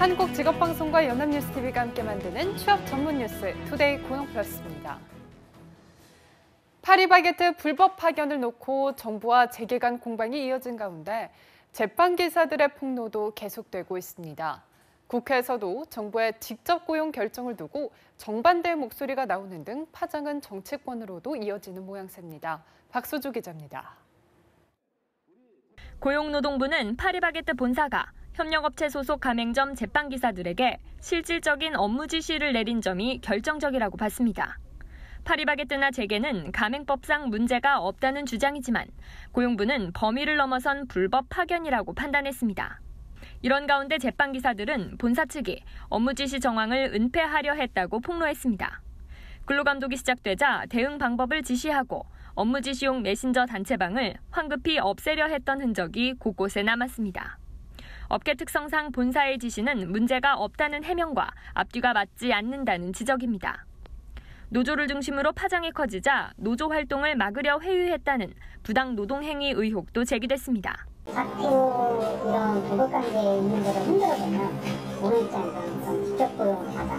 한국직업방송과 연합뉴스TV가 함께 만드는 취업 전문 뉴스 투데이 고용플러스입니다. 파리바게뜨 불법 파견을 놓고 정부와 재계 간 공방이 이어진 가운데 제빵기사들의 폭로도 계속되고 있습니다. 국회에서도 정부의 직접 고용 결정을 두고 정반대의 목소리가 나오는 등 파장은 정치권으로도 이어지는 모양새입니다. 박수주 기자입니다. 고용노동부는 파리바게뜨 본사가 협력업체 소속 가맹점 제빵기사들에게 실질적인 업무 지시를 내린 점이 결정적이라고 봤습니다. 파리바게뜨나 재계는 가맹법상 문제가 없다는 주장이지만 고용부는 범위를 넘어선 불법 파견이라고 판단했습니다. 이런 가운데 제빵기사들은 본사 측이 업무 지시 정황을 은폐하려 했다고 폭로했습니다. 근로감독이 시작되자 대응 방법을 지시하고 업무 지시용 메신저 단체방을 황급히 없애려 했던 흔적이 곳곳에 남았습니다. 업계 특성상 본사의 지시는 문제가 없다는 해명과 앞뒤가 맞지 않는다는 지적입니다. 노조를 중심으로 파장이 커지자 노조 활동을 막으려 회유했다는 부당 노동행위 의혹도 제기됐습니다. 사표 이런 도덕관계에 있는 데를 흔들어보면 오는 입장에서는 직접 고용을 하자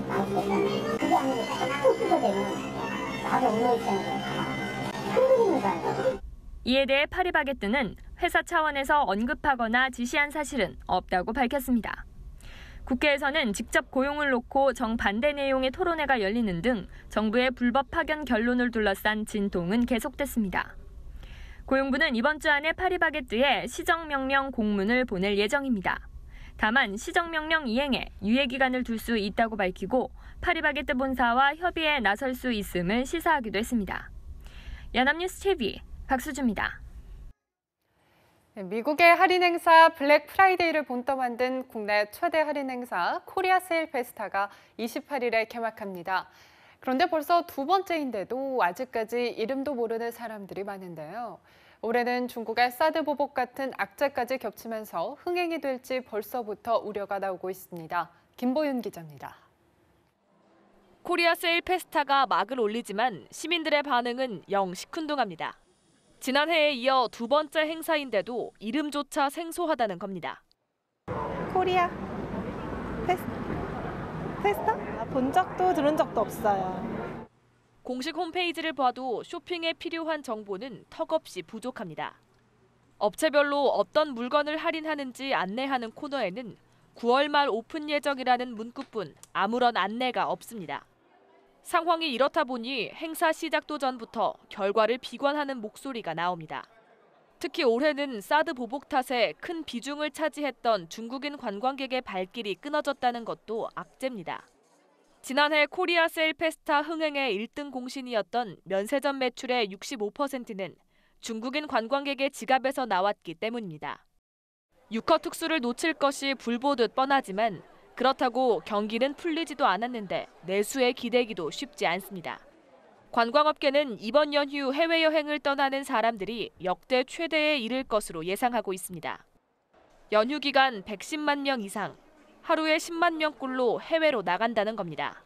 나오겠다는 그게 아니고 자꾸 흔들어대면 나도 오는 입장에서 큰 그림을 봐야 돼. 이에 대해 파리바게뜨는 회사 차원에서 언급하거나 지시한 사실은 없다고 밝혔습니다. 국회에서는 직접 고용을 놓고 정반대 내용의 토론회가 열리는 등 정부의 불법 파견 결론을 둘러싼 진통은 계속됐습니다. 고용부는 이번 주 안에 파리바게뜨에 시정명령 공문을 보낼 예정입니다. 다만 시정명령 이행에 유예기간을 둘 수 있다고 밝히고 파리바게뜨 본사와 협의에 나설 수 있음을 시사하기도 했습니다. 연합뉴스TV 박수주입니다. 미국의 할인 행사 블랙 프라이데이를 본떠 만든 국내 최대 할인 행사 코리아 세일 페스타가 28일에 개막합니다. 그런데 벌써 두 번째인데도 아직까지 이름도 모르는 사람들이 많은데요. 올해는 중국의 사드 보복 같은 악재까지 겹치면서 흥행이 될지 벌써부터 우려가 나오고 있습니다. 김보윤 기자입니다. 코리아 세일 페스타가 막을 올리지만 시민들의 반응은 영 시큰둥합니다. 지난해에 이어 두 번째 행사인데도 이름조차 생소하다는 겁니다. 코리아 페스타? 본 적도 들은 적도 없어요. 공식 홈페이지를 봐도 쇼핑에 필요한 정보는 턱없이 부족합니다. 업체별로 어떤 물건을 할인하는지 안내하는 코너에는 9월 말 오픈 예정이라는 문구뿐 아무런 안내가 없습니다. 상황이 이렇다 보니 행사 시작도 전부터 결과를 비관하는 목소리가 나옵니다. 특히 올해는 사드 보복 탓에 큰 비중을 차지했던 중국인 관광객의 발길이 끊어졌다는 것도 악재입니다. 지난해 코리아 세일 페스타 흥행의 1등 공신이었던 면세점 매출의 65%는 중국인 관광객의 지갑에서 나왔기 때문입니다. 유커 특수를 놓칠 것이 불보듯 뻔하지만 그렇다고 경기는 풀리지도 않았는데 내수에 기대기도 쉽지 않습니다. 관광업계는 이번 연휴 해외여행을 떠나는 사람들이 역대 최대에 이를 것으로 예상하고 있습니다. 연휴 기간 110만 명 이상, 하루에 10만 명꼴로 해외로 나간다는 겁니다.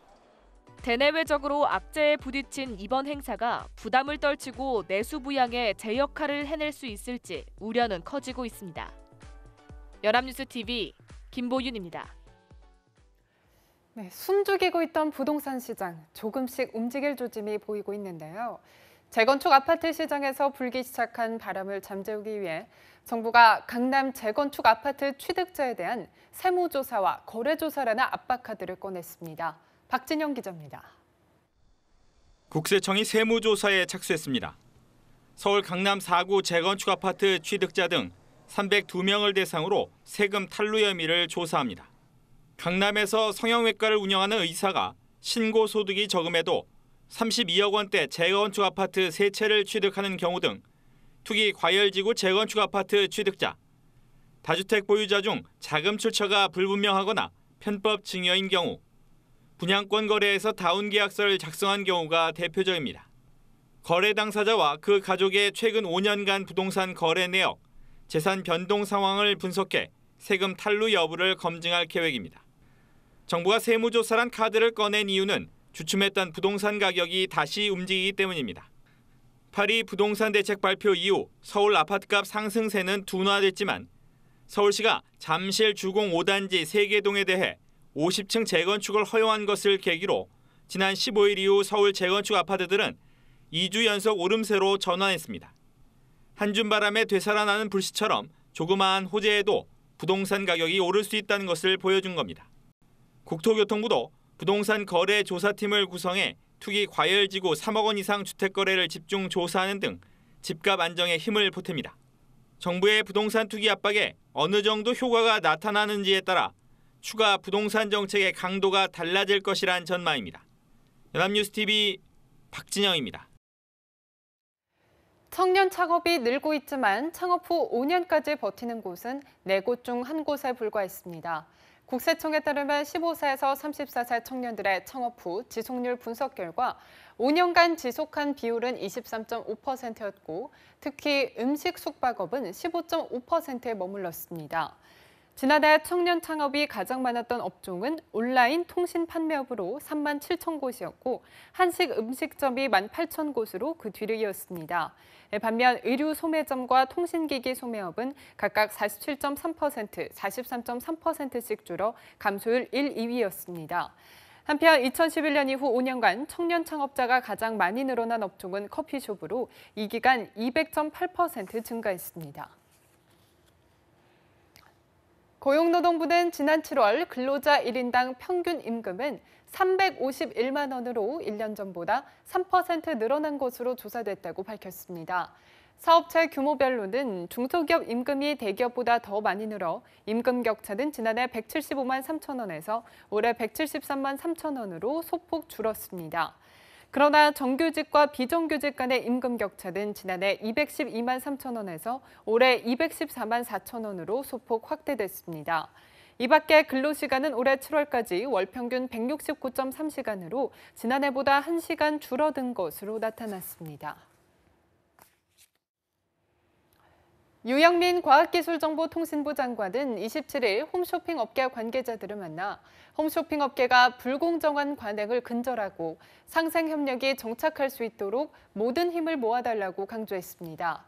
대내외적으로 악재에 부딪힌 이번 행사가 부담을 떨치고 내수 부양에 제 역할을 해낼 수 있을지 우려는 커지고 있습니다. 연합뉴스TV 김보윤입니다. 네, 숨죽이고 있던 부동산 시장, 조금씩 움직일 조짐이 보이고 있는데요. 재건축 아파트 시장에서 불기 시작한 바람을 잠재우기 위해 정부가 강남 재건축 아파트 취득자에 대한 세무조사와 거래조사라는 압박카드를 꺼냈습니다. 박진영 기자입니다. 국세청이 세무조사에 착수했습니다. 서울 강남 4구 재건축 아파트 취득자 등 302명을 대상으로 세금 탈루 혐의를 조사합니다. 강남에서 성형외과를 운영하는 의사가 신고 소득이 적음에도 32억 원대 재건축 아파트 3채를 취득하는 경우 등 투기 과열지구 재건축 아파트 취득자, 다주택 보유자 중 자금 출처가 불분명하거나 편법 증여인 경우, 분양권 거래에서 다운 계약서를 작성한 경우가 대표적입니다. 거래 당사자와 그 가족의 최근 5년간 부동산 거래 내역, 재산 변동 상황을 분석해 세금 탈루 여부를 검증할 계획입니다. 정부가 세무조사란 카드를 꺼낸 이유는 주춤했던 부동산 가격이 다시 움직이기 때문입니다. 파리 부동산 대책 발표 이후 서울 아파트값 상승세는 둔화됐지만 서울시가 잠실 주공 5단지 3개 동에 대해 50층 재건축을 허용한 것을 계기로 지난 15일 이후 서울 재건축 아파트들은 2주 연속 오름세로 전환했습니다. 한줌 바람에 되살아나는 불씨처럼 조그마한 호재에도 부동산 가격이 오를 수 있다는 것을 보여준 겁니다. 국토교통부도 부동산 거래 조사팀을 구성해 투기 과열지구 3억 원 이상 주택 거래를 집중 조사하는 등 집값 안정에 힘을 보탭니다. 정부의 부동산 투기 압박에 어느 정도 효과가 나타나는지에 따라 추가 부동산 정책의 강도가 달라질 것이란 전망입니다. 연합뉴스TV 박진영입니다. 청년 창업이 늘고 있지만 창업 후 5년까지 버티는 곳은 4곳 중 1곳에 불과했습니다. 국세청에 따르면 15세에서 34세 청년들의 창업 후 지속률 분석 결과 5년간 지속한 비율은 23.5%였고 특히 음식 숙박업은 15.5%에 머물렀습니다. 지난해 청년 창업이 가장 많았던 업종은 온라인 통신 판매업으로 3만 7천 곳이었고 한식 음식점이 1만 8천 곳으로 그 뒤를 이었습니다. 반면 의류 소매점과 통신기기 소매업은 각각 47.3%, 43.3%씩 줄어 감소율 1, 2위였습니다. 한편 2011년 이후 5년간 청년 창업자가 가장 많이 늘어난 업종은 커피숍으로 이 기간 200.8% 증가했습니다. 고용노동부는 지난 7월 근로자 1인당 평균 임금은 351만 원으로 1년 전보다 3% 늘어난 것으로 조사됐다고 밝혔습니다. 사업체 규모별로는 중소기업 임금이 대기업보다 더 많이 늘어 임금 격차는 지난해 175만 3천 원에서 올해 173만 3천 원으로 소폭 줄었습니다. 그러나 정규직과 비정규직 간의 임금 격차는 지난해 212만 3천 원에서 올해 214만 4천 원으로 소폭 확대됐습니다. 이 밖에 근로시간은 올해 7월까지 월 평균 169.3시간으로 지난해보다 1시간 줄어든 것으로 나타났습니다. 유영민 과학기술정보통신부 장관은 27일 홈쇼핑 업계 관계자들을 만나 홈쇼핑 업계가 불공정한 관행을 근절하고 상생 협력이 정착할 수 있도록 모든 힘을 모아달라고 강조했습니다.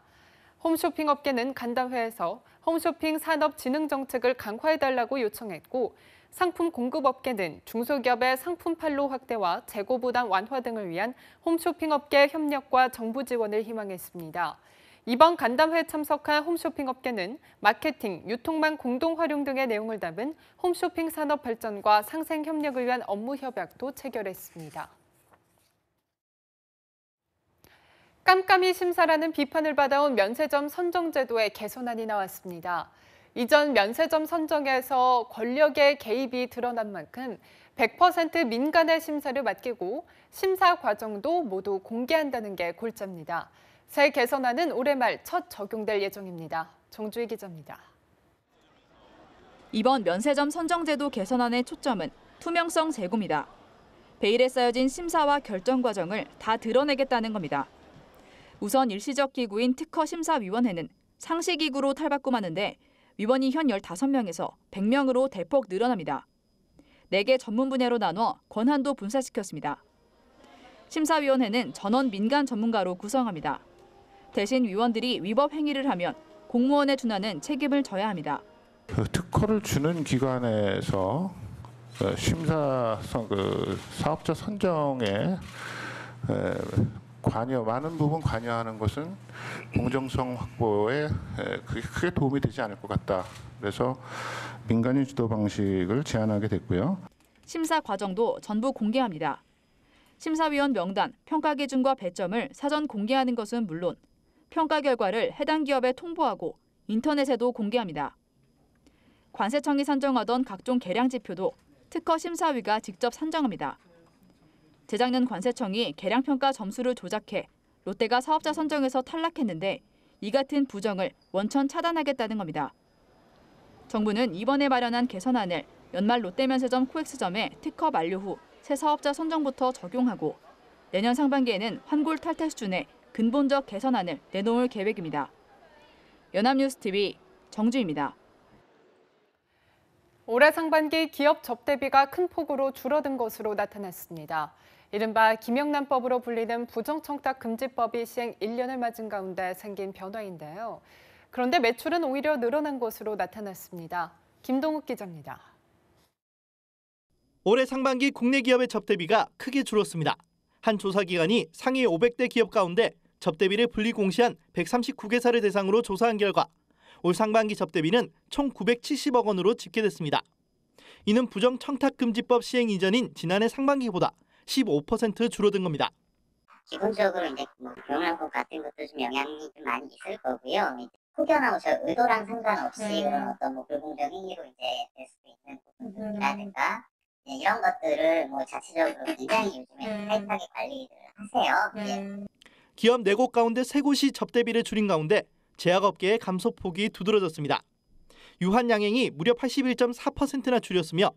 홈쇼핑 업계는 간담회에서 홈쇼핑 산업 진흥 정책을 강화해달라고 요청했고 상품 공급 업계는 중소기업의 상품 판로 확대와 재고 부담 완화 등을 위한 홈쇼핑 업계 협력과 정부 지원을 희망했습니다. 이번 간담회에 참석한 홈쇼핑 업계는 마케팅, 유통망 공동 활용 등의 내용을 담은 홈쇼핑 산업 발전과 상생 협력을 위한 업무 협약도 체결했습니다. 깜깜이 심사라는 비판을 받아온 면세점 선정 제도의 개선안이 나왔습니다. 이전 면세점 선정에서 권력의 개입이 드러난 만큼 100% 민간의 심사를 맡기고 심사 과정도 모두 공개한다는 게 골자입니다. 새 개선안은 올해 말 첫 적용될 예정입니다. 정주희 기자입니다. 이번 면세점 선정제도 개선안의 초점은 투명성 제고입니다. 베일에 쌓여진 심사와 결정 과정을 다 드러내겠다는 겁니다. 우선 일시적 기구인 특허심사위원회는 상시기구로 탈바꿈하는데 위원이 현 15명에서 100명으로 대폭 늘어납니다. 4개 전문 분야로 나눠 권한도 분산시켰습니다. 심사위원회는 전원 민간 전문가로 구성합니다. 대신 위원들이 위법 행위를 하면 공무원에 준하는 책임을 져야 합니다. 특허를 주는 기관에서 심사성 사업자 선정에 많은 부분 관여하는 것은 공정성 확보에 크게 도움이 되지 않을 것 같다. 그래서 민간인 주도 방식을 제안하게 됐고요. 심사 과정도 전부 공개합니다. 심사위원 명단, 평가 기준과 배점을 사전 공개하는 것은 물론 평가 결과를 해당 기업에 통보하고 인터넷에도 공개합니다. 관세청이 산정하던 각종 계량 지표도 특허심사위가 직접 산정합니다. 재작년 관세청이 계량평가 점수를 조작해 롯데가 사업자 선정에서 탈락했는데 이 같은 부정을 원천 차단하겠다는 겁니다. 정부는 이번에 마련한 개선안을 연말 롯데면세점 코엑스점에 특허 만료 후 새 사업자 선정부터 적용하고 내년 상반기에는 환골 탈퇴 수준의 근본적 개선안을 내놓을 계획입니다. 연합뉴스TV 정주희입니다. 올해 상반기 기업 접대비가 큰 폭으로 줄어든 것으로 나타났습니다. 이른바 김영란법으로 불리는 부정청탁금지법이 시행 1년을 맞은 가운데 생긴 변화인데요. 그런데 매출은 오히려 늘어난 것으로 나타났습니다. 김동욱 기자입니다. 올해 상반기 국내 기업의 접대비가 크게 줄었습니다. 한 조사기관이 상위 500대 기업 가운데 접대비를 분리 공시한 139개사를 대상으로 조사한 결과 올 상반기 접대비는 총 970억 원으로 집계됐습니다. 이는 부정청탁금지법 시행 이전인 지난해 상반기보다 15% 줄어든 겁니다. 기본적으로 이제 뭐 병합법 같은 것도 좀 영향이 좀 많이 있을 거고요. 혹여나 저 의도랑 상관없이 그런 어떤 뭐 불공정 행위로 이제 될 수도 있는 부분이라든가 이런 것들을 뭐 자체적으로 굉장히 요즘에 타이트하게 관리를 하세요. 기업 4곳 가운데 3곳이 접대비를 줄인 가운데 제약업계의 감소폭이 두드러졌습니다. 유한양행이 무려 81.4%나 줄였으며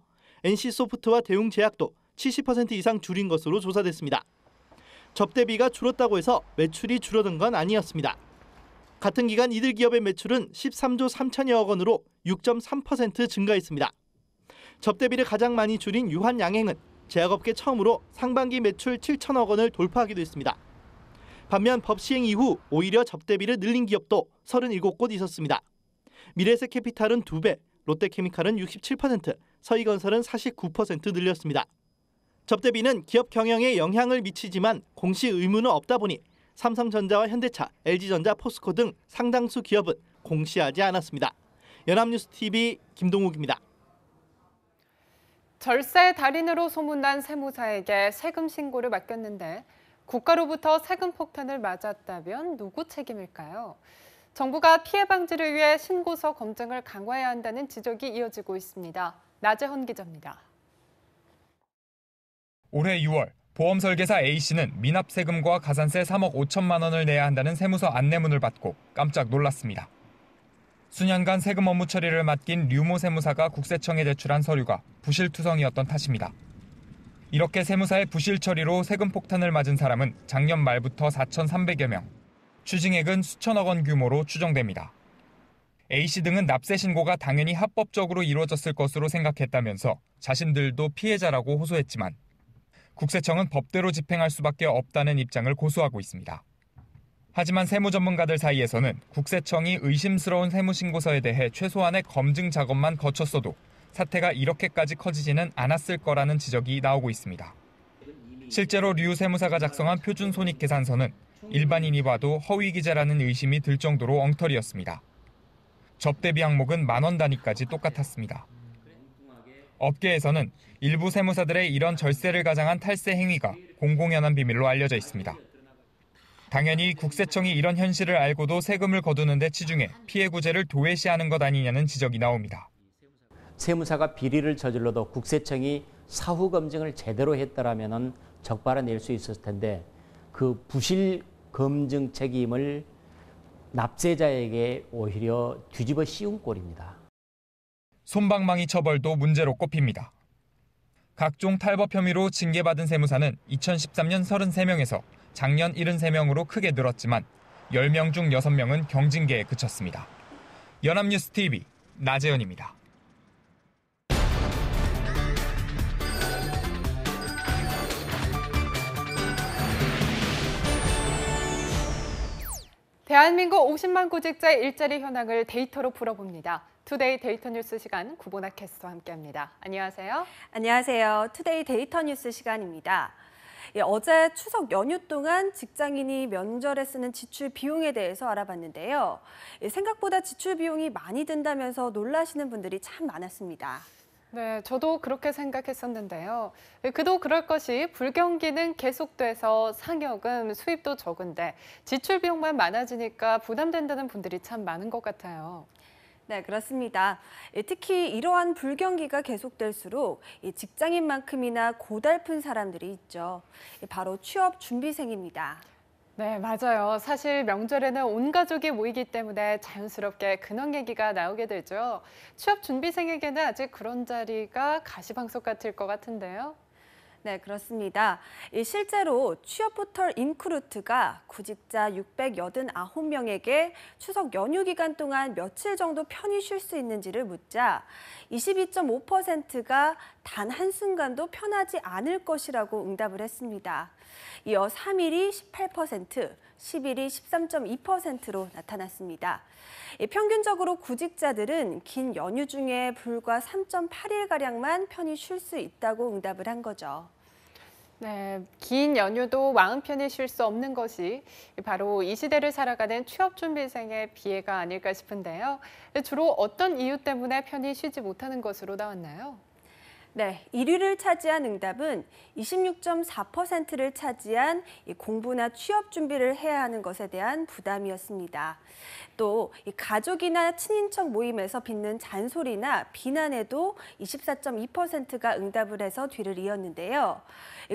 NC소프트와 대웅제약도 70% 이상 줄인 것으로 조사됐습니다. 접대비가 줄었다고 해서 매출이 줄어든 건 아니었습니다. 같은 기간 이들 기업의 매출은 13조 3천여억 원으로 6.3% 증가했습니다. 접대비를 가장 많이 줄인 유한양행은 제약업계 처음으로 상반기 매출 7천억 원을 돌파하기도 했습니다. 반면 법 시행 이후 오히려 접대비를 늘린 기업도 37곳 있었습니다. 미래에셋캐피탈은 2배, 롯데케미칼은 67%, 서희건설은 49% 늘렸습니다. 접대비는 기업 경영에 영향을 미치지만 공시 의무는 없다 보니 삼성전자와 현대차, LG전자, 포스코 등 상당수 기업은 공시하지 않았습니다. 연합뉴스TV 김동욱입니다. 절세 달인으로 소문난 세무사에게 세금 신고를 맡겼는데 국가로부터 세금 폭탄을 맞았다면 누구 책임일까요? 정부가 피해 방지를 위해 신고서 검증을 강화해야 한다는 지적이 이어지고 있습니다. 나재헌 기자입니다. 올해 6월 보험 설계사 A씨는 미납세금과 가산세 3억 5천만 원을 내야 한다는 세무서 안내문을 받고 깜짝 놀랐습니다. 수년간 세금 업무 처리를 맡긴 류모 세무사가 국세청에 제출한 서류가 부실투성이었던 탓입니다. 이렇게 세무사의 부실 처리로 세금 폭탄을 맞은 사람은 작년 말부터 4,300여 명, 추징액은 수천억 원 규모로 추정됩니다. A씨 등은 납세 신고가 당연히 합법적으로 이루어졌을 것으로 생각했다면서 자신들도 피해자라고 호소했지만 국세청은 법대로 집행할 수밖에 없다는 입장을 고수하고 있습니다. 하지만 세무 전문가들 사이에서는 국세청이 의심스러운 세무 신고서에 대해 최소한의 검증 작업만 거쳤어도 사태가 이렇게까지 커지지는 않았을 거라는 지적이 나오고 있습니다. 실제로 류 세무사가 작성한 표준 손익 계산서는 일반인이 봐도 허위 기재라는 의심이 들 정도로 엉터리였습니다. 접대비 항목은 만원 단위까지 똑같았습니다. 업계에서는 일부 세무사들의 이런 절세를 가장한 탈세 행위가 공공연한 비밀로 알려져 있습니다. 당연히 국세청이 이런 현실을 알고도 세금을 거두는 데 치중해 피해 구제를 도외시하는 것 아니냐는 지적이 나옵니다. 세무사가 비리를 저질러도 국세청이 사후 검증을 제대로 했더라면 적발을 낼 수 있었을 텐데 그 부실 검증 책임을 납세자에게 오히려 뒤집어 씌운 꼴입니다. 솜방망이 처벌도 문제로 꼽힙니다. 각종 탈법 혐의로 징계받은 세무사는 2013년 33명에서 작년 73명으로 크게 늘었지만 10명 중 6명은 경징계에 그쳤습니다. 연합뉴스TV 나재헌입니다. 대한민국 50만 구직자의 일자리 현황을 데이터로 풀어봅니다. 투데이 데이터 뉴스 시간 구보나 캐스터와 함께합니다. 안녕하세요. 안녕하세요. 투데이 데이터 뉴스 시간입니다. 어제 추석 연휴 동안 직장인이 면접에 쓰는 지출 비용에 대해서 알아봤는데요. 생각보다 지출 비용이 많이 든다면서 놀라시는 분들이 참 많았습니다. 네, 저도 그렇게 생각했었는데요. 그도 그럴 것이 불경기는 계속돼서 상여금, 수입도 적은데 지출 비용만 많아지니까 부담된다는 분들이 참 많은 것 같아요. 네, 그렇습니다. 특히 이러한 불경기가 계속될수록 직장인만큼이나 고달픈 사람들이 있죠. 바로 취업 준비생입니다. 네, 맞아요. 사실 명절에는 온 가족이 모이기 때문에 자연스럽게 근황 얘기가 나오게 되죠. 취업 준비생에게는 아직 그런 자리가 가시방석 같을 것 같은데요. 네, 그렇습니다. 실제로 취업 포털 인크루트가 구직자 689명에게 추석 연휴 기간 동안 며칠 정도 편히 쉴 수 있는지를 묻자 22.5%가 단 한순간도 편하지 않을 것이라고 응답을 했습니다. 이어 3일이 18%, 10일이 13.2%로 나타났습니다. 평균적으로 구직자들은 긴 연휴 중에 불과 3.8일가량만 편히 쉴 수 있다고 응답을 한 거죠. 네, 긴 연휴도 마음 편히 쉴 수 없는 것이 바로 이 시대를 살아가는 취업준비생의 비애가 아닐까 싶은데요. 주로 어떤 이유 때문에 편히 쉬지 못하는 것으로 나왔나요? 네, 1위를 차지한 응답은 26.4%를 차지한 공부나 취업 준비를 해야 하는 것에 대한 부담이었습니다. 또 가족이나 친인척 모임에서 빚는 잔소리나 비난에도 24.2%가 응답을 해서 뒤를 이었는데요.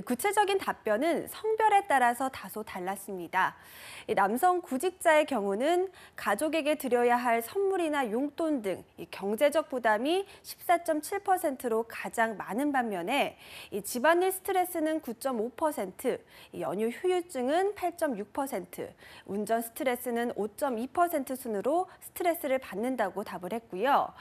구체적인 답변은 성별에 따라서 다소 달랐습니다. 남성 구직자의 경우는 가족에게 드려야 할 선물이나 용돈 등 경제적 부담이 14.7%로 가장 많은 반면에 집안일 스트레스는 9.5%, 연휴 휴유증은 8.6%, 운전 스트레스는 5.2% 순으로 스트레스를 받는다고 답을 했고요.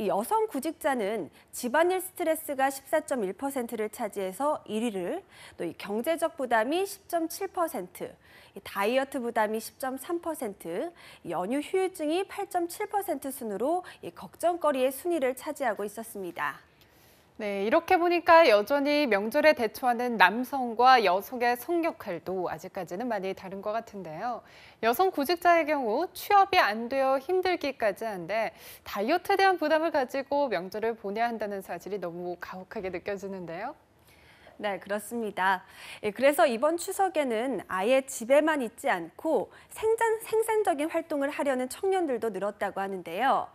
여성 구직자는 집안일 스트레스가 14.1%를 차지해서 1위를, 또 경제적 부담이 10.7%, 다이어트 부담이 10.3%, 연휴 휴유증이 8.7% 순으로 걱정거리의 순위를 차지하고 있었습니다. 네, 이렇게 보니까 여전히 명절에 대처하는 남성과 여성의 성역할도 아직까지는 많이 다른 것 같은데요. 여성 구직자의 경우 취업이 안 되어 힘들기까지 한데 다이어트에 대한 부담을 가지고 명절을 보내야 한다는 사실이 너무 가혹하게 느껴지는데요. 네, 그렇습니다. 그래서 이번 추석에는 아예 집에만 있지 않고 생산적인 활동을 하려는 청년들도 늘었다고 하는데요.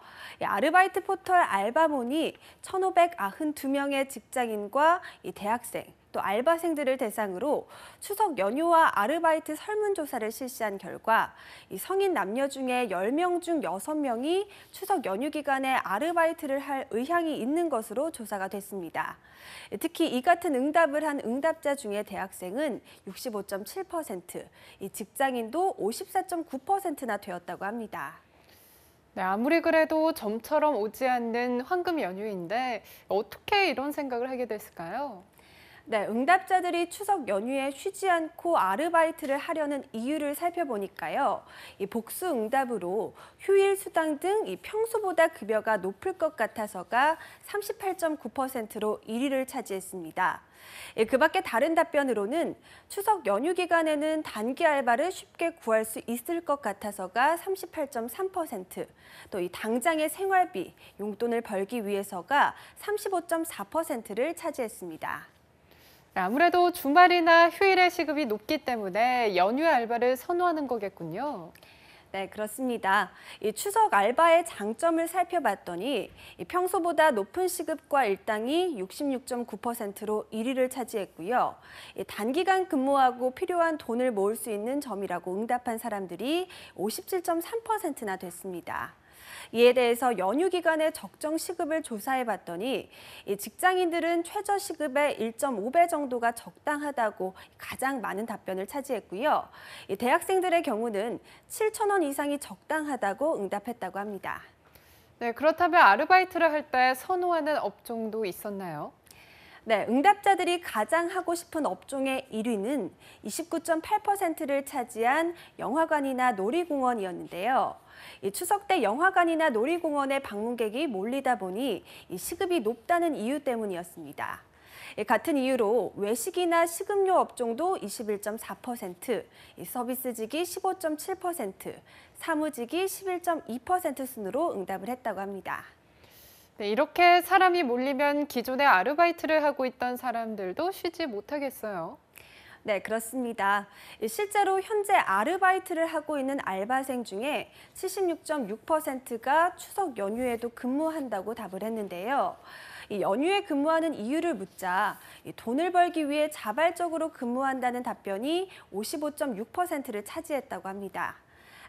아르바이트 포털 알바몬이 1,592명의 직장인과 대학생, 또 알바생들을 대상으로 추석 연휴와 아르바이트 설문조사를 실시한 결과 성인 남녀 중에 10명 중 6명이 추석 연휴 기간에 아르바이트를 할 의향이 있는 것으로 조사가 됐습니다. 특히 이 같은 응답을 한 응답자 중에 대학생은 65.7%, 직장인도 54.9%나 되었다고 합니다. 네, 아무리 그래도 좀처럼 오지 않는 황금 연휴인데 어떻게 이런 생각을 하게 됐을까요? 네, 응답자들이 추석 연휴에 쉬지 않고 아르바이트를 하려는 이유를 살펴보니까요. 복수 응답으로 휴일 수당 등 평소보다 급여가 높을 것 같아서가 38.9%로 1위를 차지했습니다. 그 밖에 다른 답변으로는 추석 연휴 기간에는 단기 알바를 쉽게 구할 수 있을 것 같아서가 38.3%, 또 당장의 생활비, 용돈을 벌기 위해서가 35.4%를 차지했습니다. 아무래도 주말이나 휴일에 시급이 높기 때문에 연휴 알바를 선호하는 거겠군요. 네, 그렇습니다. 추석 알바의 장점을 살펴봤더니 평소보다 높은 시급과 일당이 66.9%로 1위를 차지했고요. 단기간 근무하고 필요한 돈을 모을 수 있는 점이라고 응답한 사람들이 57.3%나 됐습니다. 이에 대해서 연휴 기간의 적정 시급을 조사해봤더니 직장인들은 최저 시급의 1.5배 정도가 적당하다고 가장 많은 답변을 차지했고요. 대학생들의 경우는 7,000원 이상이 적당하다고 응답했다고 합니다. 네, 그렇다면 아르바이트를 할 때 선호하는 업종도 있었나요? 네, 응답자들이 가장 하고 싶은 업종의 1위는 29.8%를 차지한 영화관이나 놀이공원이었는데요. 추석 때 영화관이나 놀이공원에 방문객이 몰리다 보니 시급이 높다는 이유 때문이었습니다. 같은 이유로 외식이나 식음료 업종도 21.4%, 서비스직이 15.7%, 사무직이 11.2% 순으로 응답을 했다고 합니다. 네, 이렇게 사람이 몰리면 기존에 아르바이트를 하고 있던 사람들도 쉬지 못하겠어요. 네, 그렇습니다. 실제로 현재 아르바이트를 하고 있는 알바생 중에 76.6%가 추석 연휴에도 근무한다고 답을 했는데요. 연휴에 근무하는 이유를 묻자 돈을 벌기 위해 자발적으로 근무한다는 답변이 55.6%를 차지했다고 합니다.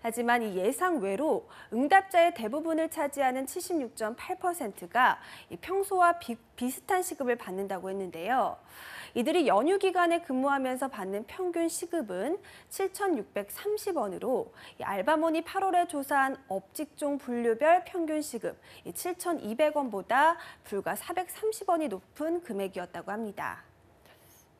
하지만 이 예상 외로 응답자의 대부분을 차지하는 76.8%가 평소와 비슷한 시급을 받는다고 했는데요. 이들이 연휴 기간에 근무하면서 받는 평균 시급은 7,630원으로 알바몬이 8월에 조사한 업직종 분류별 평균 시급 7,200원보다 불과 430원이 높은 금액이었다고 합니다.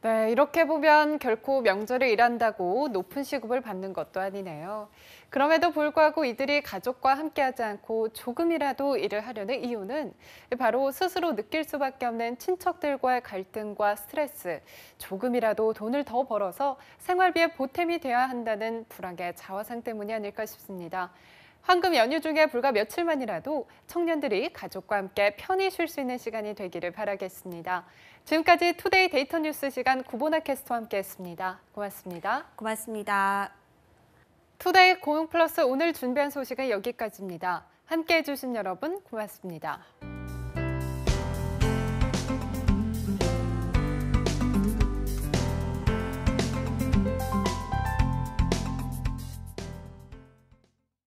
네, 이렇게 보면 결코 명절에 일한다고 높은 시급을 받는 것도 아니네요. 그럼에도 불구하고 이들이 가족과 함께하지 않고 조금이라도 일을 하려는 이유는 바로 스스로 느낄 수밖에 없는 친척들과의 갈등과 스트레스, 조금이라도 돈을 더 벌어서 생활비에 보탬이 돼야 한다는 불안의 자화상 때문이 아닐까 싶습니다. 황금 연휴 중에 불과 며칠만이라도 청년들이 가족과 함께 편히 쉴 수 있는 시간이 되기를 바라겠습니다. 지금까지 투데이 데이터 뉴스 시간 구보나 캐스터와 함께했습니다. 고맙습니다. 고맙습니다. 투데이 고용 플러스 오늘 준비한 소식은 여기까지입니다. 함께해 주신 여러분 고맙습니다.